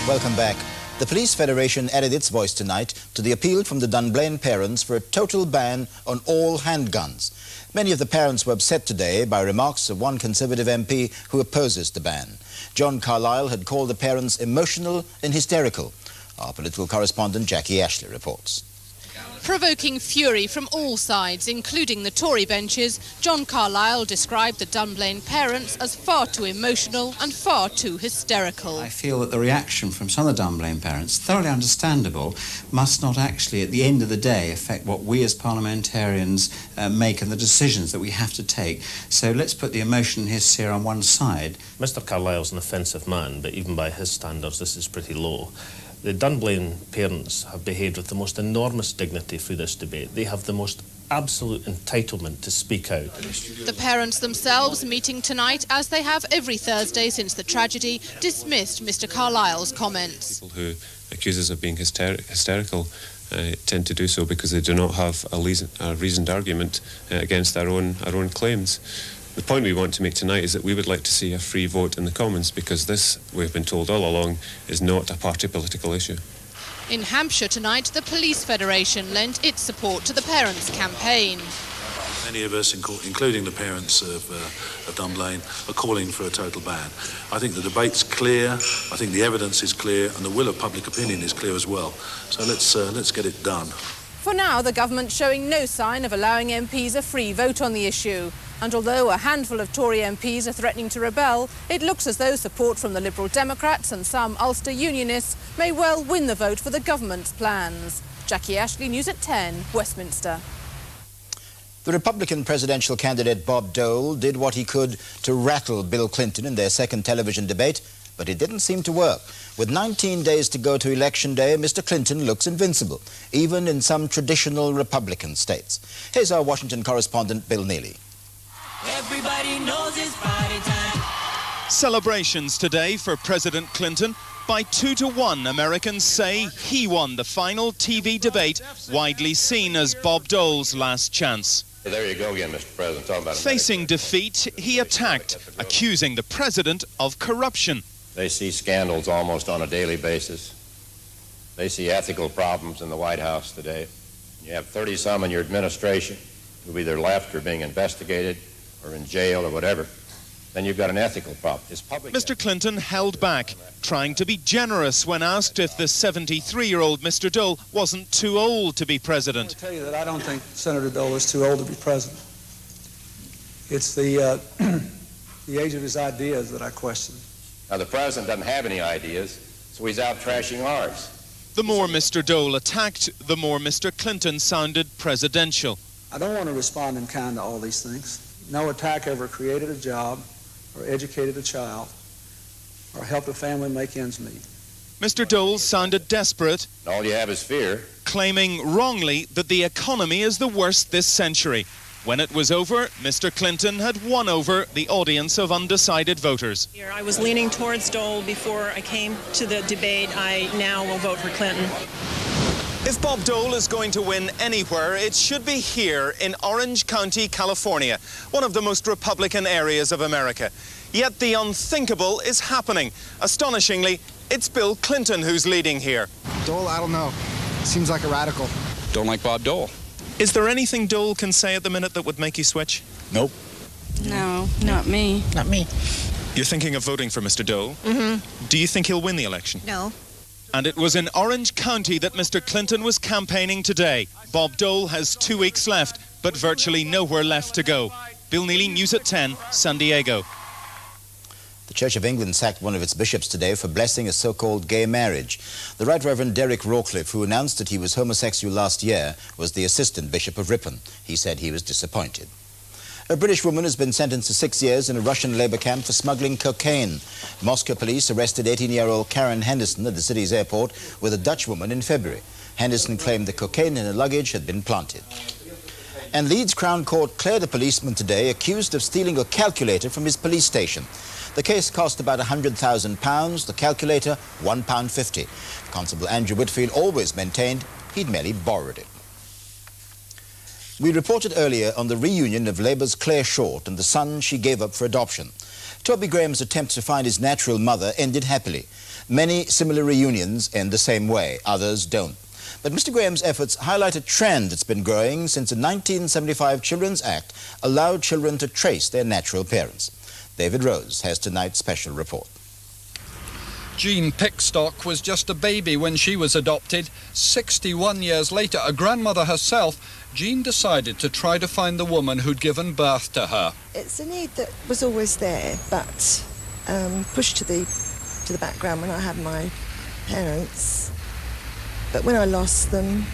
Welcome back. The Police Federation added its voice tonight to the appeal from the Dunblane parents for a total ban on all handguns. Many of the parents were upset today by remarks of one Conservative MP who opposes the ban. John Carlyle had called the parents emotional and hysterical. Our political correspondent Jackie Ashley reports. Provoking fury from all sides, including the Tory benches, John Carlyle described the Dunblane parents as far too emotional and far too hysterical. I feel that the reaction from some of the Dunblane parents, thoroughly understandable, must not actually, at the end of the day, affect what we as parliamentarians make and the decisions that we have to take. So let's put the emotion and hysteria on one side. Mr. Carlyle's an offensive man, but even by his standards, this is pretty low. The Dunblane parents have behaved with the most enormous dignity through this debate. They have the most absolute entitlement to speak out. The parents themselves, meeting tonight, as they have every Thursday since the tragedy, dismissed Mr. Carlyle's comments. People who accuse us of being hysterical tend to do so because they do not have a reasoned argument against our own claims. The point we want to make tonight is that we would like to see a free vote in the Commons because this, we've been told all along, is not a party political issue. In Hampshire tonight, the Police Federation lent its support to the parents' campaign. Many of us, including the parents of Dunblane, are calling for a total ban. I think the debate's clear, I think the evidence is clear, and the will of public opinion is clear as well. So let's get it done. For now, the government showing no sign of allowing MPs a free vote on the issue. And although a handful of Tory MPs are threatening to rebel, it looks as though support from the Liberal Democrats and some Ulster Unionists may well win the vote for the government's plans. Jackie Ashley, News at 10, Westminster. The Republican presidential candidate Bob Dole did what he could to rattle Bill Clinton in their second television debate, but it didn't seem to work. With 19 days to go to Election Day, Mr. Clinton looks invincible, even in some traditional Republican states. Here's our Washington correspondent, Bill Neely. Everybody knows it's party time. Celebrations today for President Clinton. By 2-1, Americans say he won the final TV debate, widely seen as Bob Dole's last chance. There you go again, Mr. President. Talking about Facing defeat, he attacked, accusing the president of corruption. They see scandals almost on a daily basis. They see ethical problems in the White House today. You have 30-some in your administration who've either left or being investigated or in jail or whatever. Then you've got an ethical problem. Mr. Clinton held back, trying to be generous when asked if the 73-year-old Mr. Dole wasn't too old to be president. I tell you that I don't think Senator Dole is too old to be president. It's the age of his ideas that I question. Now, the president doesn't have any ideas, so he's out trashing ours. The more Mr. Dole attacked, the more Mr. Clinton sounded presidential. I don't want to respond in kind to all these things. No attack ever created a job or educated a child or helped a family make ends meet. Mr. Dole sounded desperate. All you have is fear. Claiming wrongly that the economy is the worst this century. When it was over, Mr. Clinton had won over the audience of undecided voters. I was leaning towards Dole before I came to the debate. I now will vote for Clinton. If Bob Dole is going to win anywhere, it should be here in Orange County, California, one of the most Republican areas of America. Yet the unthinkable is happening. Astonishingly, it's Bill Clinton who's leading here. Dole, I don't know. Seems like a radical. Don't like Bob Dole. Is there anything Dole can say at the minute that would make you switch? Nope. No, not me. Not me. You're thinking of voting for Mr. Dole? Mm-hmm. Do you think he'll win the election? No. And it was in Orange County that Mr. Clinton was campaigning today. Bob Dole has 2 weeks left, but virtually nowhere left to go. Bill Neely, News at 10, San Diego. The Church of England sacked one of its bishops today for blessing a so-called gay marriage. The Right Reverend Derek Rawcliffe, who announced that he was homosexual last year, was the assistant bishop of Ripon. He said he was disappointed. A British woman has been sentenced to 6 years in a Russian labor camp for smuggling cocaine. Moscow police arrested 18-year-old Karen Henderson at the city's airport with a Dutch woman in February. Henderson claimed the cocaine in her luggage had been planted. And Leeds Crown Court cleared a policeman today accused of stealing a calculator from his police station. The case cost about £100,000, the calculator £1.50. Constable Andrew Whitfield always maintained he'd merely borrowed it. We reported earlier on the reunion of Labour's Claire Short and the son she gave up for adoption. Toby Graham's attempt to find his natural mother ended happily. Many similar reunions end the same way, others don't. But Mr. Graham's efforts highlight a trend that's been growing since the 1975 Children's Act allowed children to trace their natural parents. David Rose has tonight's special report. Jean Pickstock was just a baby when she was adopted. 61 years later, a grandmother herself, Jean decided to try to find the woman who'd given birth to her. It's a need that was always there, but pushed to the background when I had my parents. But when I lost them,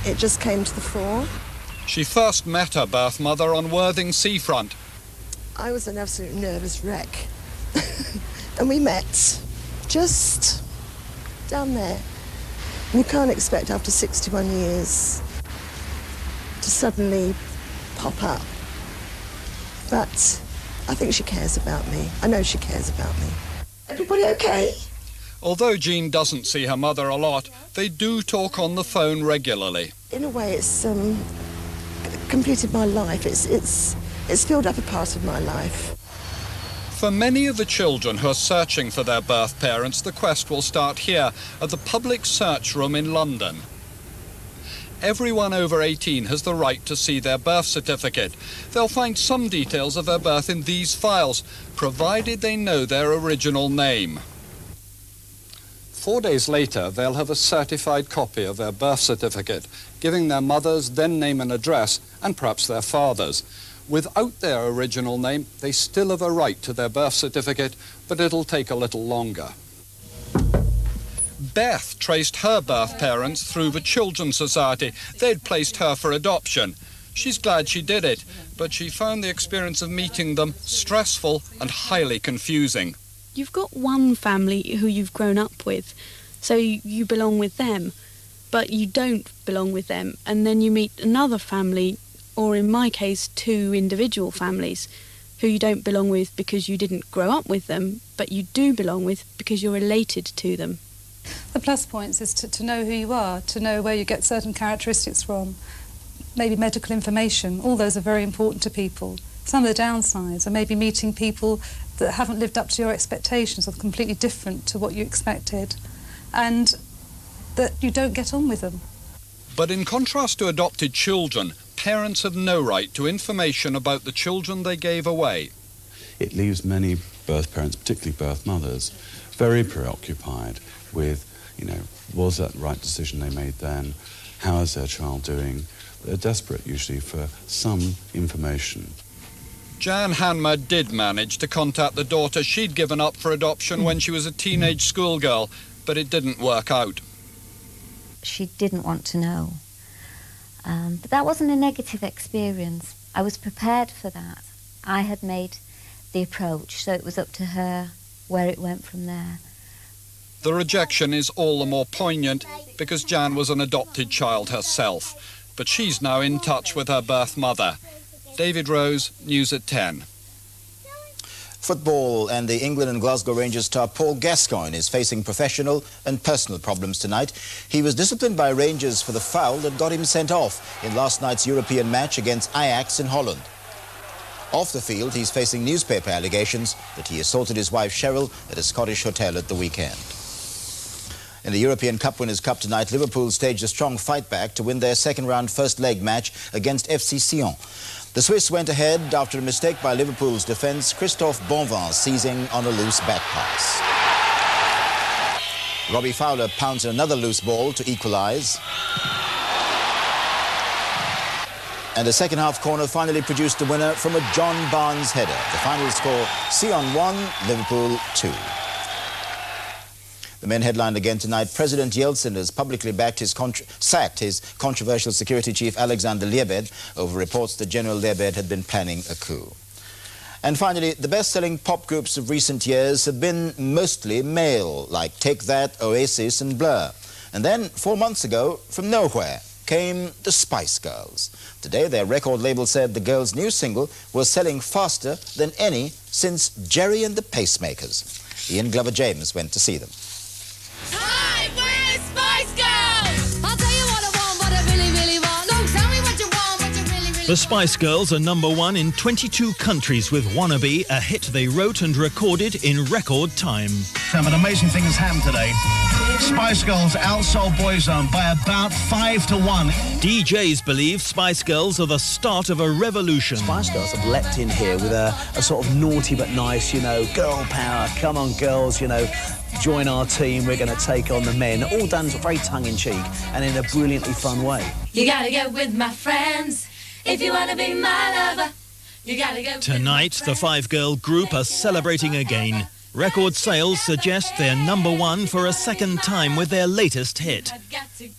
it just came to the fore. She first met her birth mother on Worthing seafront. I was an absolute nervous wreck. And we met just down there. And you can't expect after 61 years to suddenly pop up. But I think she cares about me. I know she cares about me. Everybody okay? Although Jean doesn't see her mother a lot, they do talk on the phone regularly. In a way, it's completed my life. It's filled up a part of my life. For many of the children who are searching for their birth parents, the quest will start here at the Public Search Room in London. Everyone over 18 has the right to see their birth certificate. They'll find some details of their birth in these files, provided they know their original name. 4 days later, they'll have a certified copy of their birth certificate, giving their mother's then name and address, and perhaps their father's. Without their original name, they still have a right to their birth certificate, but it'll take a little longer. Beth traced her birth parents through the Children's Society. They'd placed her for adoption. She's glad she did it, but she found the experience of meeting them stressful and highly confusing. You've got one family who you've grown up with, so you belong with them, but you don't belong with them, and then you meet another family, or in my case, two individual families, who you don't belong with because you didn't grow up with them, but you do belong with because you're related to them. The plus points is to know who you are, to know where you get certain characteristics from, maybe medical information. All those are very important to people. Some of the downsides are maybe meeting people that haven't lived up to your expectations or completely different to what you expected, and that you don't get on with them. But in contrast to adopted children, parents have no right to information about the children they gave away. It leaves many birth parents, particularly birth mothers, very preoccupied with, was that the right decision they made then? How is their child doing? They're desperate usually for some information. Jan Hanmer did manage to contact the daughter she'd given up for adoption when she was a teenage schoolgirl, but it didn't work out. She didn't want to know. But that wasn't a negative experience. I was prepared for that. I had made the approach, so it was up to her where it went from there. The rejection is all the more poignant because Jan was an adopted child herself, but she's now in touch with her birth mother. David Rose, News at 10. Football, and the England and Glasgow Rangers star Paul Gascoigne is facing professional and personal problems tonight. He was disciplined by Rangers for the foul that got him sent off in last night's European match against Ajax in Holland. Off the field, he's facing newspaper allegations that he assaulted his wife Cheryl at a Scottish hotel at the weekend. In the European Cup Winners' Cup tonight, Liverpool staged a strong fight back to win their second-round first-leg match against FC Sion. The Swiss went ahead after a mistake by Liverpool's defence, Christophe Bonvin seizing on a loose back pass. Robbie Fowler pounced another loose ball to equalise. And a second-half corner finally produced the winner from a John Barnes header. The final score, Sion 1, Liverpool 2. The men headlined again tonight. President Yeltsin has publicly sacked his controversial security chief Alexander Lebed over reports that General Lebed had been planning a coup. And finally, the best-selling pop groups of recent years have been mostly male, like Take That, Oasis and Blur. And then, 4 months ago, from nowhere, came the Spice Girls. Today, their record label said the girls' new single was selling faster than any since Jerry and the Pacemakers. Ian Glover-James went to see them. Hi, we're Spice Girls! I'll tell you what I want, what I really, really want. No, tell me what you want, what you really, really The Spice Girls are #1 in 22 countries with Wannabe, a hit they wrote and recorded in record time. An amazing thing has happened today. Spice Girls outsold Boyzone by about 5-1. DJs believe Spice Girls are the start of a revolution. Spice Girls have leapt in here with a sort of naughty but nice, girl power. Come on, girls, join our team. We're going to take on the men. All done very tongue-in-cheek and in a brilliantly fun way. You gotta get with my friends if you wanna be my lover. You gotta get Tonight, the five-girl group are celebrating again. Record sales suggest they're #1 for a second time with their latest hit.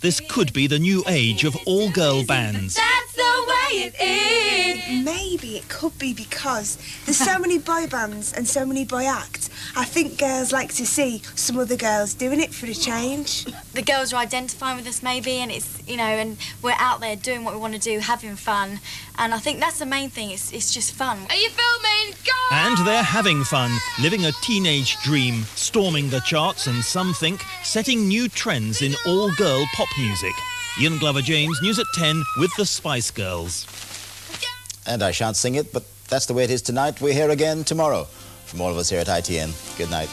This could be the new age of all-girl bands. That's the way it is. Maybe it could be because there's so many boy bands and so many boy acts. I think girls like to see some other girls doing it for a change. The girls are identifying with us maybe, and it's, and we're out there doing what we want to do, having fun. And I think that's the main thing, it's just fun. Are you filming? Go! And they're having fun, living a teenage dream, storming the charts and some think setting new trends in all-girl pop music. Ian Glover-James, News at 10 with the Spice Girls. And I shan't sing it, but that's the way it is tonight. We're here again tomorrow. From all of us here at ITN, good night.